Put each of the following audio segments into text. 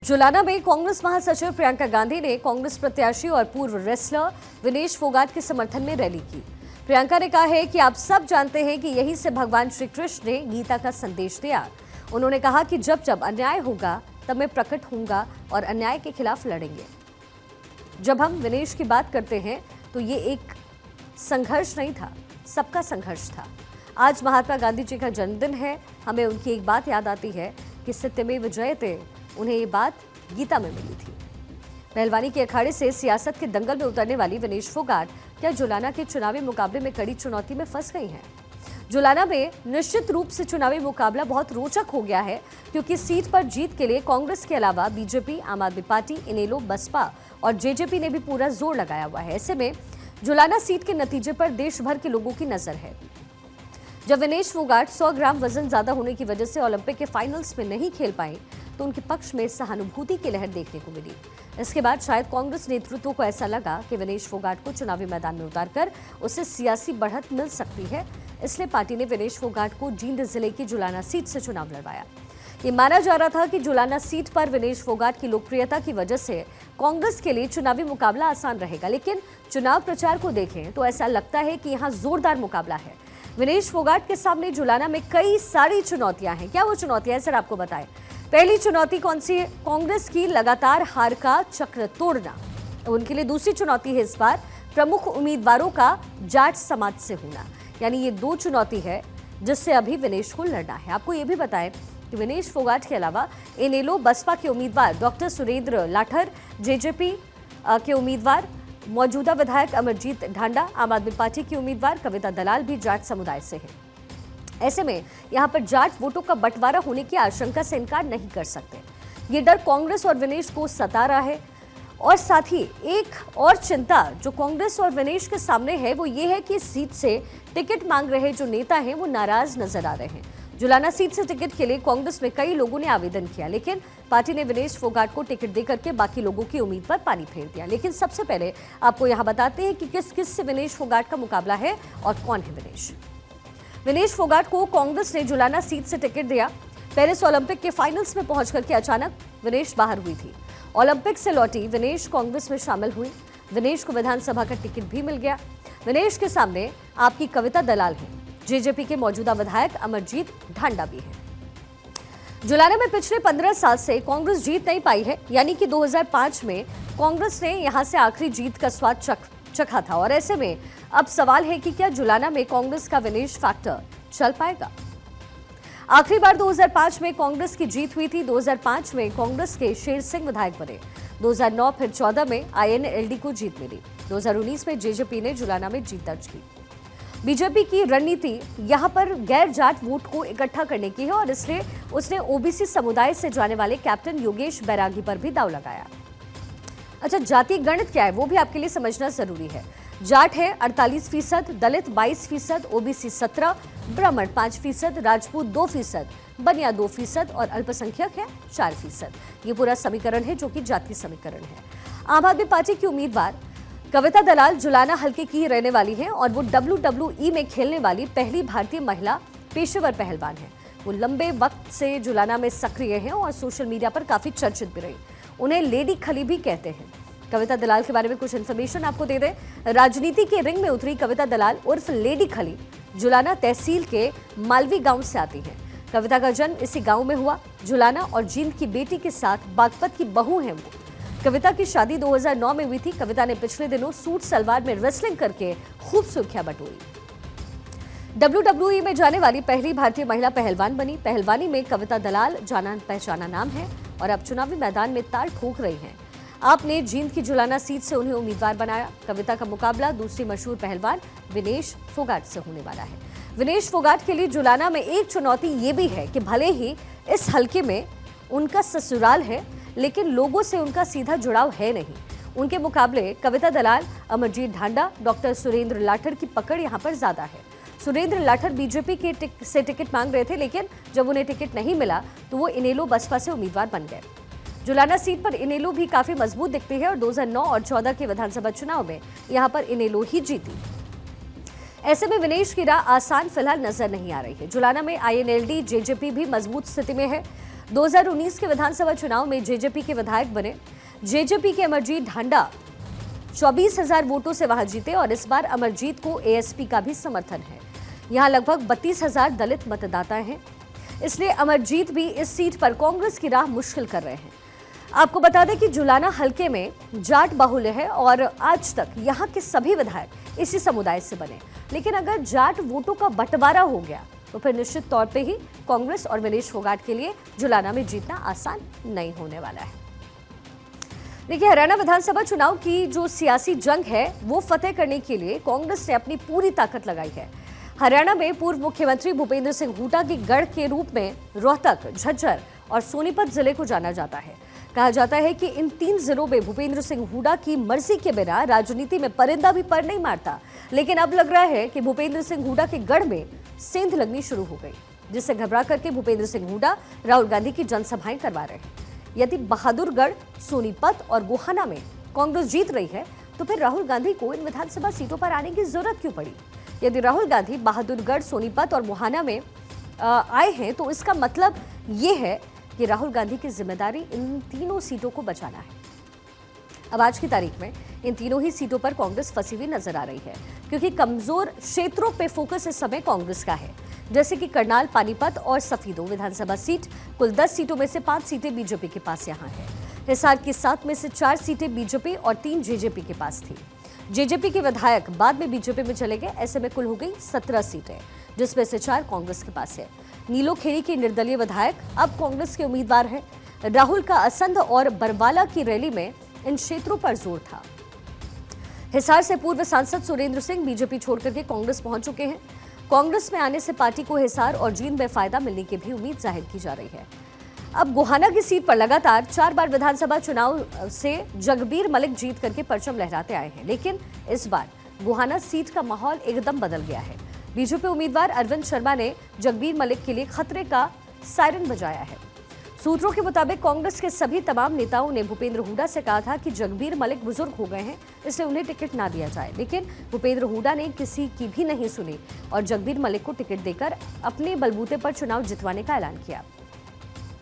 जुलाना में कांग्रेस महासचिव प्रियंका गांधी ने कांग्रेस प्रत्याशी और पूर्व रेसलर विनेश फोगाट के समर्थन में रैली की। प्रियंका ने कहा है कि आप सब जानते हैं कि यहीं से भगवान श्री कृष्ण ने गीता का संदेश दिया। उन्होंने कहा कि जब जब अन्याय होगा तब मैं प्रकट होऊंगा और अन्याय के खिलाफ लड़ेंगे। जब हम विनेश की बात करते हैं तो ये एक संघर्ष नहीं था, सबका संघर्ष था। आज महात्मा गांधी जी का जन्मदिन है, हमें उनकी एक बात याद आती है कि सत्यमेव जयते। उन्हें ये बात गीता में मिली थी। पहलवानी के अखाड़े से सियासत के दंगल में उतरने वाली विनेश फोगाट क्या जुलाना के चुनावी मुकाबले में कड़ी चुनौती में फंस गई हैं? जुलाना में निश्चित रूप से चुनावी मुकाबला बहुत रोचक हो गया है, क्योंकि सीट पर जीत के लिए कांग्रेस के अलावा बीजेपी, आम आदमी पार्टी, इनेलो, बसपा और जेजेपी ने भी पूरा जोर लगाया हुआ है। ऐसे में जुलाना सीट के नतीजे पर देश भर के लोगों की नजर है। जब विनेश फोगाट 100 ग्राम वजन ज्यादा होने की वजह से ओलंपिक के फाइनल्स में नहीं खेल पाए तो उनके पक्ष में सहानुभूति की लहर देखने को मिली। इसके बाद शायद कांग्रेस नेतृत्व को ऐसा लगा कि विनेश फोगाट को चुनावी मैदान में उतारकर उसे सियासी बढ़त मिल सकती है, इसलिए पार्टी ने विनेश फोगाट को जींद जिले की जुलाना सीट से चुनाव लड़वाया। ये माना जा रहा था कि जुलाना सीट पर विनेश फोगाट की लोकप्रियता की वजह से कांग्रेस के लिए चुनावी मुकाबला आसान रहेगा, लेकिन चुनाव प्रचार को देखें तो ऐसा लगता है कि यहाँ जोरदार मुकाबला है। विनेश फोगाट के सामने जुलाना में कई सारी चुनौतियां हैं। क्या वो चुनौतियां हैं, सर आपको बताएं। पहली चुनौती कौन सी है? कांग्रेस की लगातार हार का चक्र तोड़ना। उनके लिए दूसरी चुनौती है इस बार प्रमुख उम्मीदवारों का जाट समाज से होना। यानी ये दो चुनौती है जिससे अभी विनेश को लड़ना है। आपको ये भी बताएं कि विनेश फोगाट के अलावा इनेलो बसपा के उम्मीदवार डॉक्टर सुरेंद्र लाठर, जेजेपी के उम्मीदवार मौजूदा विधायक अमरजीत ढांडा, आम आदमी पार्टी की उम्मीदवार कविता दलाल भी जाट समुदाय से हैं। ऐसे में यहां पर जाट वोटों का बंटवारा होने की आशंका से इनकार नहीं कर सकते। ये डर कांग्रेस और विनेश को सता रहा है। और साथ ही एक और चिंता जो कांग्रेस और विनेश के सामने है वो ये है कि इस सीट से टिकट मांग रहे जो नेता हैं वो नाराज नजर आ रहे हैं। जुलाना सीट से टिकट के लिए कांग्रेस में कई लोगों ने आवेदन किया, लेकिन पार्टी ने विनेश फोगाट को टिकट देकर के बाकी लोगों की उम्मीद पर पानी फेर दिया। लेकिन सबसे पहले आपको यहां बताते हैं कि किस किस से विनेश फोगाट का मुकाबला है और कौन है विनेश। विनेश फोगाट को कांग्रेस ने जुलाना सीट से टिकट दिया। पेरिस ओलंपिक के फाइनल्स में पहुंचकर के अचानक विनेश बाहर हुई थी। ओलंपिक से लौटी विनेश कांग्रेस में शामिल हुई। विनेश को विधानसभा का टिकट भी मिल गया। विनेश के सामने आपकी कविता दलाल है, जेजेपी के मौजूदा विधायक अमरजीत ढांडा भी है। जुलाना में पिछले 15 साल से कांग्रेस जीत नहीं पाई है, यानी कि 2005 में कांग्रेस ने यहां से आखिरी जीत का स्वाद चखा था। और ऐसे में अब सवाल है कि क्या जुलाना में कांग्रेस का विनेश फैक्टर चल पाएगा? आखिरी बार 2005 में कांग्रेस की जीत हुई थी। 2005 में कांग्रेस के शेर सिंह विधायक बने। 2009 फिर 14 में आईएनएलडी को जीत मिली। 2019 में जेजेपी ने जुलाना में जीत दर्ज की। बीजेपी की रणनीति यहां पर गैर जाट वोट को इकट्ठा करने की है और इसलिए उसने ओबीसी समुदाय से जाने वाले कैप्टन योगेश बैरागी पर भी दांव लगाया। अच्छा, जातीय गणित क्या है वो भी आपके लिए समझना जरूरी है। जाट है 48%, दलित 22%, ओबीसी 17%, ब्राह्मण 5%, राजपूत 2%, बनिया 2% और अल्पसंख्यक है 4%। ये पूरा समीकरण है जो कि जातीय समीकरण है। आम आदमी पार्टी की उम्मीदवार कविता दलाल जुलाना हल्के की रहने वाली है और वो WWE में खेलने वाली पहली भारतीय महिला पेशेवर पहलवान है। वो लंबे वक्त से जुलाना में सक्रिय हैं और सोशल मीडिया पर काफी चर्चित भी रही। उन्हें लेडी खली भी कहते हैं। कविता दलाल के बारे में कुछ इन्फॉर्मेशन आपको दे दें। राजनीति के रिंग में उतरी कविता दलाल उर्फ लेडी खली जुलाना तहसील के मालवी गांव से आती हैं। कविता का जन्म इसी गांव में हुआ। जुलाना और जींद की बेटी के साथ बागपत की बहू हैं वो। कविता की शादी 2009 में हुई थी। कविता ने पिछले दिनों सूट सलवार में रेसलिंग करके खूब सुर्खियां बटोरी। WWE में जाने वाली पहली भारतीय महिला पहलवान बनी। पहलवानी में कविता दलाल जाना पहचाना नाम है और अब चुनावी मैदान में ताल ठोक रही हैं। आपने जींद की जुलाना सीट से उन्हें उम्मीदवार बनाया। कविता का मुकाबला दूसरी मशहूर पहलवान विनेश फोगाट से होने वाला है। विनेश फोगाट के लिए जुलाना में एक चुनौती ये भी है कि भले ही इस हलके में उनका ससुराल है, लेकिन लोगों से उनका सीधा जुड़ाव है नहीं। उनके मुकाबले कविता दलाल, अमरजीत ढांडा, डॉक्टर सुरेंद्र लाठर की पकड़ यहाँ पर ज्यादा है। सुरेंद्र लाठर बीजेपी के से टिकट मांग रहे थे, लेकिन जब उन्हें टिकट नहीं मिला तो वो इनेलो बसपा से उम्मीदवार बन गए। जुलाना सीट पर इनेलो भी काफी मजबूत दिखती है और 2009 और 14 के विधानसभा चुनाव में यहां पर इनेलो ही जीती। ऐसे में विनेश की राह आसान फिलहाल नजर नहीं आ रही है। जुलाना में आईएनएलडी, जेजेपी भी मजबूत स्थिति में है। 2019 के विधानसभा चुनाव में जेजेपी के विधायक बने। जेजेपी के अमरजीत ढांडा 24,000 वोटों से वहां जीते और इस बार अमरजीत को एएसपी का भी समर्थन है। यहां लगभग 32,000 दलित मतदाता हैं, इसलिए अमरजीत भी इस सीट पर कांग्रेस की राह मुश्किल कर रहे हैं। आपको बता दें कि जुलाना हलके में जाट बाहुल्य है और आज तक यहां के सभी विधायक इसी समुदाय से बने। लेकिन अगर जाट वोटों का बंटवारा हो गया तो फिर निश्चित तौर पे ही कांग्रेस और विनेश फोगाट के लिए जुलाना में जीतना आसान नहीं होने वाला है। देखिए, हरियाणा विधानसभा चुनाव की जो सियासी जंग है वो फतेह करने के लिए कांग्रेस ने अपनी पूरी ताकत लगाई है। हरियाणा में पूर्व मुख्यमंत्री भूपेंद्र सिंह हुड्डा की गढ़ के रूप में रोहतक, झज्जर और सोनीपत जिले को जाना जाता है। कहा जाता है कि इन 3 जिलों में भूपेंद्र सिंह हुड्डा की मर्जी के बिना राजनीति में परिंदा भी पर नहीं मारता। लेकिन अब लग रहा है कि भूपेंद्र सिंह हुड्डा के गढ़ में सेंध लगनी शुरू हो गई, जिससे घबरा करके भूपेंद्र सिंह हुड्डा राहुल गांधी की जनसभाएं करवा रहे हैं। यदि बहादुरगढ़, सोनीपत और गोहाना में कांग्रेस जीत रही है तो फिर राहुल गांधी को इन विधानसभा सीटों पर आने की जरूरत क्यों पड़ी? यदि राहुल गांधी बहादुरगढ़, सोनीपत और गोहाना में आए हैं तो इसका मतलब ये है कि राहुल गांधी की जिम्मेदारी इन तीनों सीटों को बचाना है। अब आज की तारीख में इन तीनों ही सीटों पर कांग्रेस फंसी हुई नजर आ रही है, क्योंकि कमजोर क्षेत्रों पे फोकस इस समय कांग्रेस का है, जैसे कि करनाल, पानीपत और सफीदो विधानसभा सीट। कुल 10 सीटों में से 5 सीटें बीजेपी के पास यहां है। हिसार की 7 में से 4 सीटें बीजेपी और 3 जेजेपी के पास थी। जेजेपी के विधायक बाद में बीजेपी में चले गए। ऐसे में कुल हो गई 17 सीटें, जिसमें से 4 कांग्रेस के पास है। नीलोखेड़ी के निर्दलीय विधायक अब कांग्रेस के उम्मीदवार हैं। राहुल का असंध और बरवाला की रैली में इन क्षेत्रों पर जोर था। हिसार से पूर्व सांसद सुरेंद्र सिंह बीजेपी छोड़कर के कांग्रेस पहुंच चुके हैं। कांग्रेस में आने से पार्टी को हिसार और जींद में फायदा मिलने की भी उम्मीद जाहिर की जा रही है। अब गोहाना की सीट पर लगातार 4 बार विधानसभा चुनाव से जगबीर मलिक जीत करके परचम लहराते आए हैं, लेकिन इस बार गोहाना सीट का माहौल एकदम बदल गया है। बीजेपी उम्मीदवार अरविंद शर्मा ने जगबीर मलिक के लिए खतरे का सायरन बजाया है। सूत्रों के मुताबिक कांग्रेस के सभी तमाम नेताओं ने भूपेंद्र हुड्डा से कहा था कि जगबीर मलिक बुजुर्ग हो गए हैं, इसलिए उन्हें टिकट ना दिया जाए। लेकिन भूपेंद्र हुड्डा ने किसी की भी नहीं सुनी और जगबीर मलिक को टिकट देकर अपने बलबूते पर चुनाव जितवाने का ऐलान किया।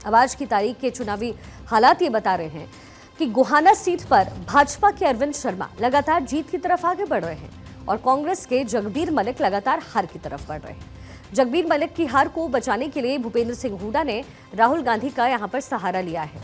अब आज की तारीख के चुनावी हालात ये बता रहे हैं कि गोहाना सीट पर भाजपा के अरविंद शर्मा लगातार जीत की तरफ आगे बढ़ रहे हैं और कांग्रेस के जगबीर मलिक लगातार हार की तरफ बढ़ रहे हैं। जगबीर मलिक की हार को बचाने के लिए भूपेंद्र सिंह हुड्डा ने राहुल गांधी का यहां पर सहारा लिया है।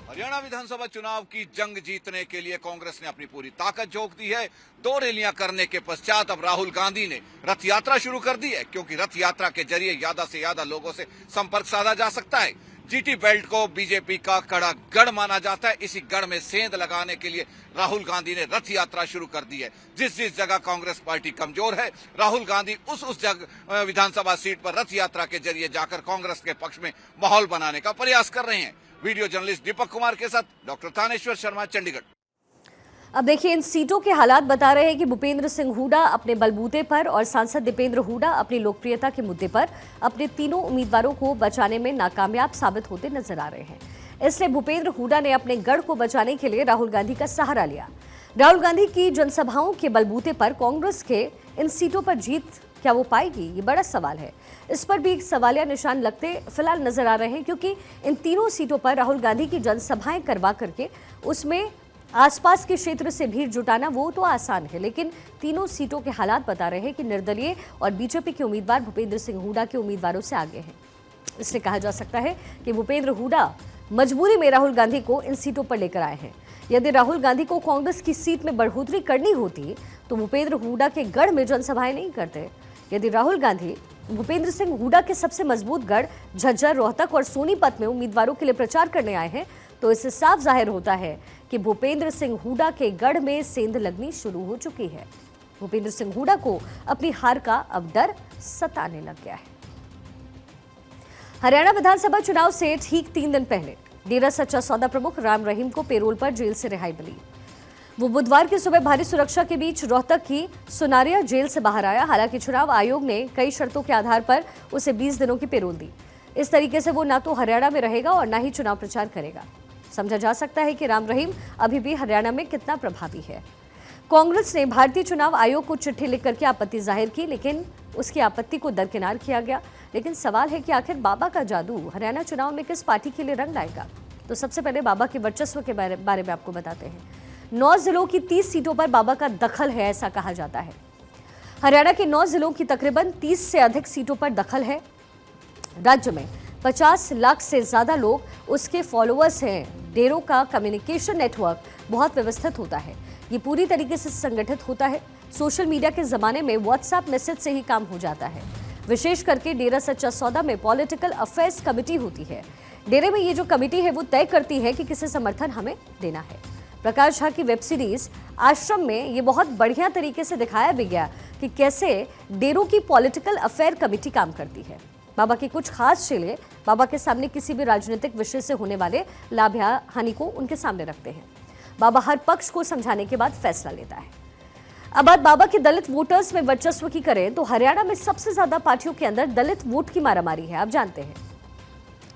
हरियाणा विधानसभा चुनाव की जंग जीतने के लिए कांग्रेस ने अपनी पूरी ताकत झोंक दी है। 2 रैलियां करने के पश्चात अब राहुल गांधी ने रथ यात्रा शुरू कर दी है, क्योंकि रथ यात्रा के जरिए ज्यादा से ज्यादा लोगों से संपर्क साधा जा सकता है। जीटी बेल्ट को बीजेपी का कड़ा गढ़ माना जाता है। इसी गढ़ में सेंध लगाने के लिए राहुल गांधी ने रथ यात्रा शुरू कर दी है। जिस जिस जगह कांग्रेस पार्टी कमजोर है, राहुल गांधी उस जगह विधानसभा सीट पर रथ यात्रा के जरिए जाकर कांग्रेस के पक्ष में माहौल बनाने का प्रयास कर रहे हैं। वीडियो जर्नलिस्ट दीपक कुमार के साथ डॉक्टर थानेश्वर शर्मा, चंडीगढ़। अब देखिए, इन सीटों के हालात बता रहे हैं कि भूपेंद्र सिंह हुड्डा अपने बलबूते पर और सांसद दीपेंद्र हुड्डा अपनी लोकप्रियता के मुद्दे पर अपने तीनों उम्मीदवारों को बचाने में नाकामयाब साबित होते नजर आ रहे हैं। इसलिए भूपेंद्र हुड्डा ने अपने गढ़ को बचाने के लिए राहुल गांधी का सहारा लिया। राहुल गांधी की जनसभाओं के बलबूते पर कांग्रेस के इन सीटों पर जीत क्या वो पाएगी, ये बड़ा सवाल है। इस पर भी एक सवालिया निशान लगते फिलहाल नजर आ रहे हैं, क्योंकि इन तीनों सीटों पर राहुल गांधी की जनसभाएं करवा करके उसमें आसपास के क्षेत्र से भीड़ जुटाना वो तो आसान है, लेकिन तीनों सीटों के हालात बता रहे हैं कि निर्दलीय और बीजेपी के उम्मीदवार भूपेंद्र सिंह हुड्डा के उम्मीदवारों से आगे हैं। इसलिए कहा जा सकता है कि भूपेंद्र हुड्डा मजबूरी में राहुल गांधी को इन सीटों पर लेकर आए हैं। यदि राहुल गांधी को कांग्रेस की सीट में बढ़ोतरी करनी होती तो भूपेंद्र हुड्डा के गढ़ में जनसभाएं नहीं करते। यदि राहुल गांधी भूपेंद्र सिंह हुड्डा के सबसे मजबूत गढ़ झज्जर, रोहतक और सोनीपत में उम्मीदवारों के लिए प्रचार करने आए हैं, तो इससे साफ जाहिर होता है कि भूपेंद्र सिंह हुड्डा के गढ़ में सेंध लगनी शुरू हो चुकी है। भूपेंद्र सिंह हुड्डा को अपनी हार का अब डर सताने लग गया है। हरियाणा विधानसभा चुनाव से ठीक 3 दिन पहले डेरा सच्चा सौदा प्रमुख राम रहीम को पेरोल पर जेल से रिहाई मिली। वो बुधवार की सुबह भारी सुरक्षा के बीच रोहतक की सुनारिया जेल से बाहर आया। हालांकि चुनाव आयोग ने कई शर्तों के आधार पर उसे 20 दिनों की पेरोल दी। इस तरीके से वो ना तो हरियाणा में रहेगा और ना ही चुनाव प्रचार करेगा। समझा जा सकता है कि राम रहीम अभी भी हरियाणा में कितना प्रभावी है। कांग्रेस ने भारतीय चुनाव आयोग को चिट्ठी लिख करके आपत्ति जाहिर की, लेकिन उसकी आपत्ति को दरकिनार किया गया। लेकिन सवाल है कि आखिर बाबा का जादू हरियाणा चुनाव में किस पार्टी के लिए रंग लाएगा। तो सबसे पहले बाबा के वर्चस्व के बारे में आपको बताते हैं। 9 जिलों की 30 सीटों पर बाबा का दखल है, ऐसा कहा जाता है। हरियाणा के 9 जिलों की तकरीबन 30 से अधिक सीटों पर दखल है। राज्य में 50 लाख से ज्यादा लोग उसके फॉलोअर्स हैं। डेरों का कम्युनिकेशन नेटवर्क बहुत व्यवस्थित होता है, ये पूरी तरीके से संगठित होता है। सोशल मीडिया के जमाने में व्हाट्सएप मैसेज से ही काम हो जाता है। विशेष करके डेरा सच्चा सौदा में पॉलिटिकल अफेयर्स कमेटी होती है। डेरे में ये जो कमेटी है वो तय करती है कि किसे समर्थन हमें देना है। प्रकाश झा की वेब सीरीज आश्रम में ये बहुत बढ़िया तरीके से दिखाया भी गया कि कैसे डेरों की पॉलिटिकल अफेयर कमेटी काम करती है। बाबा की कुछ खास चेले बाबा के सामने किसी भी राजनीतिक विषय से होने वाले लाभ या हानि को उनके सामने रखते हैं। बाबा हर पक्ष को समझाने के बाद फैसला लेता है। अब बात बाबा के दलित वोटर्स में वर्चस्व की करें तो हरियाणा में सबसे ज्यादा पार्टियों के अंदर दलित वोट की मारामारी है, आप जानते हैं,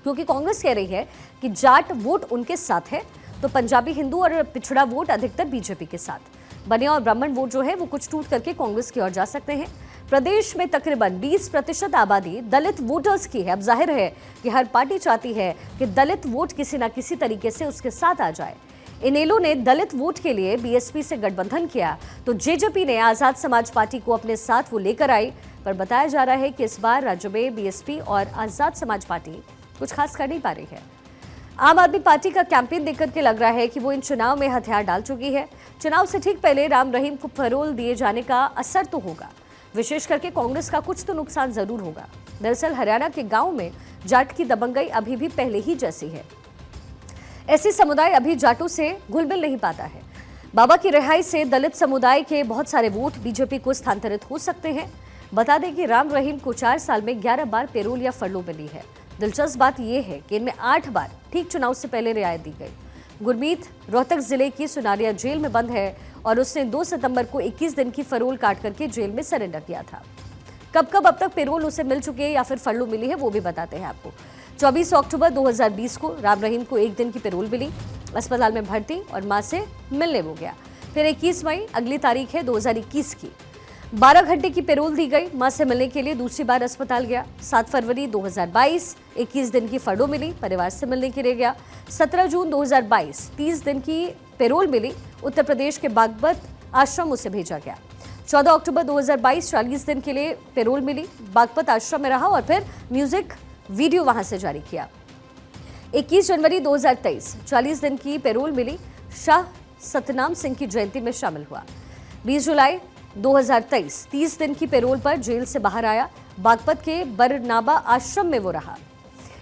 क्योंकि कांग्रेस कह रही है कि जाट वोट उनके साथ है, तो पंजाबी हिंदू और पिछड़ा वोट अधिकतर बीजेपी के साथ। बनिया और ब्राह्मण वोट जो है वो कुछ टूट करके कांग्रेस की ओर जा सकते हैं। प्रदेश में तकरीबन 20% आबादी दलित वोटर्स की है। अब जाहिर है कि हर पार्टी चाहती है कि दलित वोट किसी न किसी तरीके से उसके साथ आ जाए। इनेलो ने दलित वोट के लिए बीएसपी से गठबंधन किया, तो जेजेपी ने आजाद समाज पार्टी को अपने साथ वो लेकर आई। पर बताया जा रहा है कि इस बार राज्य में बीएसपी और आजाद समाज पार्टी कुछ खास कर नहीं पा रही है। आम आदमी पार्टी का कैंपेन देख करके लग रहा है कि वो इन चुनाव में हथियार डाल चुकी है। चुनाव से ठीक पहले राम रहीम को फरोल दिए जाने का असर तो होगा, विशेष करके कांग्रेस का कुछ तो नुकसान जरूर होगा। दरअसल हरियाणा के गांव में जाट की दबंगई अभी भी पहले ही जैसी है। ऐसी समुदाय अभी जाटों से घुल मिल नहीं पाता है। बाबा की रिहाई से दलित समुदाय के बहुत सारे वोट बीजेपी को स्थानांतरित हो सकते हैं। बता दें कि राम रहीम को 4 साल में 11 बार पेरोल या फरलो मिली है। दिलचस्प बात यह है कि इनमें 8 बार ठीक चुनाव से पहले रियायत दी गई। गुरमीत रोहतक जिले की सुनारिया जेल में बंद है और उसने 2 सितंबर को 21 दिन की फरोल काट करके जेल में सरेंडर किया था। कब अब तक पेरोल उसे मिल चुकी है या फिर फरलो मिली है वो भी बताते हैं आपको। 24 अक्टूबर 2020 को राम रहीम को 1 दिन की पेरोल मिली, अस्पताल में भर्ती और मां से मिलने वो गया। फिर 21 मई अगली तारीख है 2021 की, 12 घंटे की पेरोल दी गई। मां से मिलने के लिए दूसरी बार अस्पताल गया। 7 फरवरी 2022 21 दिन की फरलो मिली, परिवार से मिलने के लिए गया। 17 जून 2022 30 दिन की पेरोल मिली, उत्तर प्रदेश के बागपत आश्रम उसे भेजा गया। 14 अक्टूबर 2022 40 दिन के लिए पेरोल मिली, बागपत आश्रम में रहा और फिर म्यूजिक वीडियो वहां से जारी किया। 21 जनवरी 2023 40 दिन की पेरोल मिली, शाह सतनाम सिंह की जयंती में शामिल हुआ। 20 जुलाई 2023 30 दिन की पेरोल पर जेल से बाहर आया, बागपत के बरनाबा आश्रम में वो रहा।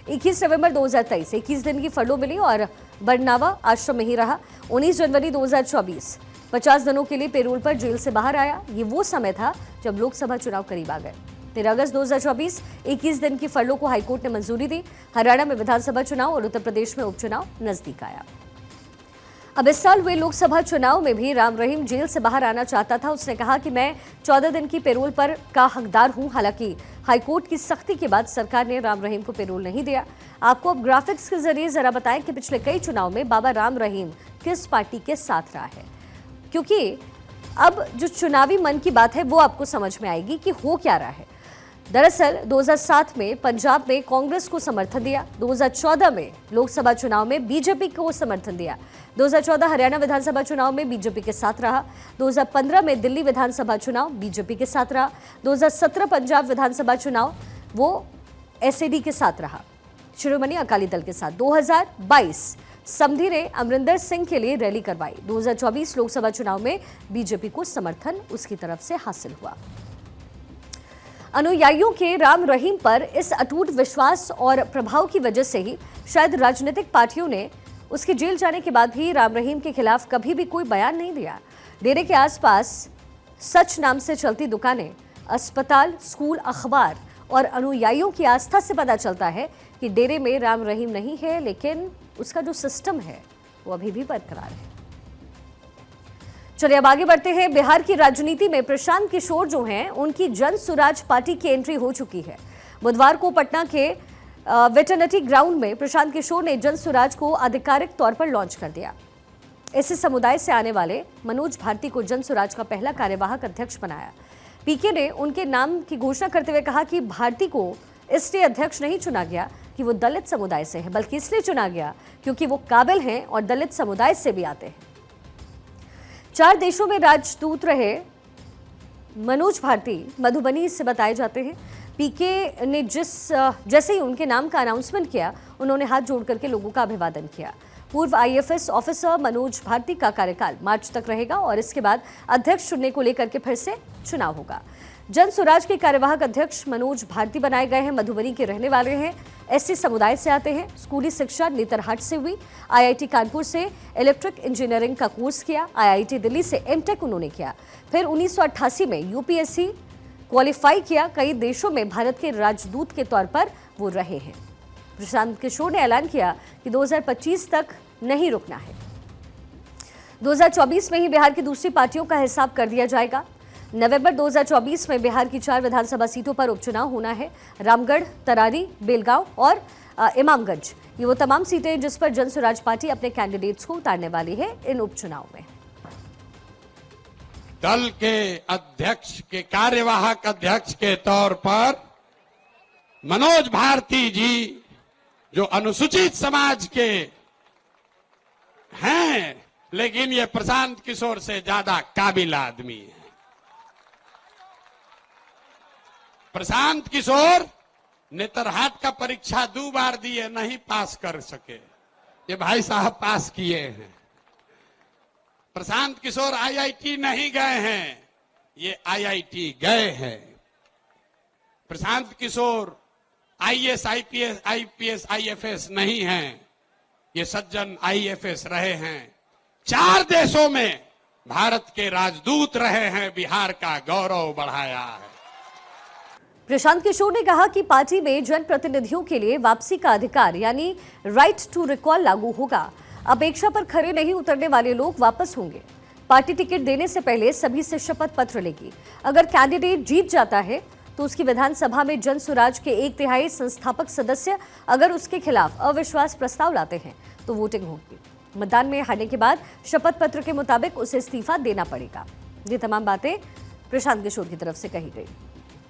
21 नवंबर 2023 21 दिन की फरलो मिली और बरनाबा आश्रम में ही रहा। 19 जनवरी 2024 50 दिनों के लिए पेरोल पर जेल से बाहर आया। ये वो समय था जब लोकसभा चुनाव करीब आ गए। 13 अगस्त 2024 21 दिन की फरलो को हाईकोर्ट ने मंजूरी दी। हरियाणा में विधानसभा चुनाव और उत्तर प्रदेश में उपचुनाव नजदीक आया। अब इस साल हुए लोकसभा चुनाव में भी राम रहीम जेल से बाहर आना चाहता था। उसने कहा कि मैं 14 दिन की पेरोल पर का हकदार हूं। हालांकि हाईकोर्ट की सख्ती के बाद सरकार ने राम रहीम को पेरोल नहीं दिया। आपको अब ग्राफिक्स के जरिए जरा बताएं कि पिछले कई चुनाव में बाबा राम रहीम किस पार्टी के साथ रहा है, क्योंकि अब जो चुनावी मन की बात है वो आपको समझ में आएगी कि हो क्या रहा है। दरअसल 2007 में पंजाब में कांग्रेस को समर्थन दिया, 2014 में लोकसभा चुनाव में बीजेपी को समर्थन दिया, 2014 हरियाणा विधानसभा चुनाव में बीजेपी के साथ रहा, 2015 में दिल्ली विधानसभा चुनाव बीजेपी के साथ रहा, 2017 पंजाब विधानसभा चुनाव वो एसएडी के साथ रहा, शिरोमणि अकाली दल के साथ। 2022 समधी ने अमरिंदर सिंह के लिए रैली करवाई। 2024 लोकसभा चुनाव में बीजेपी को समर्थन उसकी तरफ से हासिल हुआ। अनुयायियों के राम रहीम पर इस अटूट विश्वास और प्रभाव की वजह से ही शायद राजनीतिक पार्टियों ने उसके जेल जाने के बाद भी राम रहीम के खिलाफ कभी भी कोई बयान नहीं दिया। डेरे के आसपास सच नाम से चलती दुकानें, अस्पताल, स्कूल, अखबार और अनुयायियों की आस्था से पता चलता है कि डेरे में राम रहीम नहीं है, लेकिन उसका जो सिस्टम है वो अभी भी बरकरार है। चलिए अब आगे बढ़ते हैं। बिहार की राजनीति में प्रशांत किशोर जो हैं उनकी जन सुराज पार्टी की एंट्री हो चुकी है। बुधवार को पटना के वेटरनिटी ग्राउंड में प्रशांत किशोर ने जन सुराज को आधिकारिक तौर पर लॉन्च कर दिया। इसी समुदाय से आने वाले मनोज भारती को जन स्वराज का पहला कार्यवाहक अध्यक्ष बनाया। पीके ने उनके नाम की घोषणा करते हुए कहा कि भारती को इसलिए अध्यक्ष नहीं चुना गया कि वो दलित समुदाय से है, बल्कि इसलिए चुना गया क्योंकि वो काबिल हैं और दलित समुदाय से भी आते हैं। 4 देशों में राजदूत रहे मनोज भारती मधुबनी से बताए जाते हैं। पीके ने जैसे ही उनके नाम का अनाउंसमेंट किया, उन्होंने हाथ जोड़ करके लोगों का अभिवादन किया। पूर्व आईएफएस ऑफिसर मनोज भारती का कार्यकाल मार्च तक रहेगा और इसके बाद अध्यक्ष चुनने को लेकर के फिर से चुनाव होगा। जन स्वराज के कार्यवाहक अध्यक्ष मनोज भारती बनाए गए हैं। मधुबनी के रहने वाले हैं, एससी समुदाय से आते हैं। स्कूली शिक्षा नेतरहाट से हुई। आईआईटी कानपुर से इलेक्ट्रिक इंजीनियरिंग का कोर्स किया। आईआईटी दिल्ली से एमटेक उन्होंने किया। फिर 1988 में यूपीएससी क्वालिफाई किया। कई देशों में भारत के राजदूत के तौर पर वो रहे हैं। प्रशांत किशोर ने ऐलान किया कि 2025 तक नहीं रुकना है। 2024 में ही बिहार की दूसरी पार्टियों का हिसाब कर दिया जाएगा। नवंबर 2024 में बिहार की 4 विधानसभा सीटों पर उपचुनाव होना है। रामगढ़, तरारी, बेलगांव और इमामगंज, ये वो तमाम सीटें जिस पर जन स्वराज पार्टी अपने कैंडिडेट्स को उतारने वाली है इन उपचुनाव में। दल के अध्यक्ष के कार्यवाहक अध्यक्ष के तौर पर मनोज भारती जी, जो अनुसूचित समाज के हैं, लेकिन ये प्रशांत किशोर से ज्यादा काबिल आदमी है। प्रशांत किशोर नेतरहाट का परीक्षा 2 बार दिए, नहीं पास कर सके। ये भाई साहब पास किए हैं। प्रशांत किशोर आईआईटी नहीं गए हैं, ये आईआईटी गए हैं। Prashant Kishor IAS, IPS, IFS नहीं हैं, ये सज्जन आईएफएस रहे हैं। 4 देशों में भारत के राजदूत रहे हैं, बिहार का गौरव बढ़ाया है। प्रशांत किशोर ने कहा कि पार्टी में जनप्रतिनिधियों के लिए वापसी का अधिकार यानी राइट टू रिकॉल लागू होगा। अपेक्षा पर खरे नहीं उतरने वाले लोग वापस होंगे। पार्टी टिकट देने से पहले सभी से शपथ पत्र लेगी। अगर कैंडिडेट जीत जाता है तो उसकी विधानसभा में जन स्वराज के 1/3 संस्थापक सदस्य अगर उसके खिलाफ अविश्वास प्रस्ताव लाते हैं तो वोटिंग होगी। मतदान में हारने के बाद शपथ पत्र के मुताबिक उसे इस्तीफा देना पड़ेगा। ये तमाम बातें प्रशांत किशोर की तरफ से कही गई।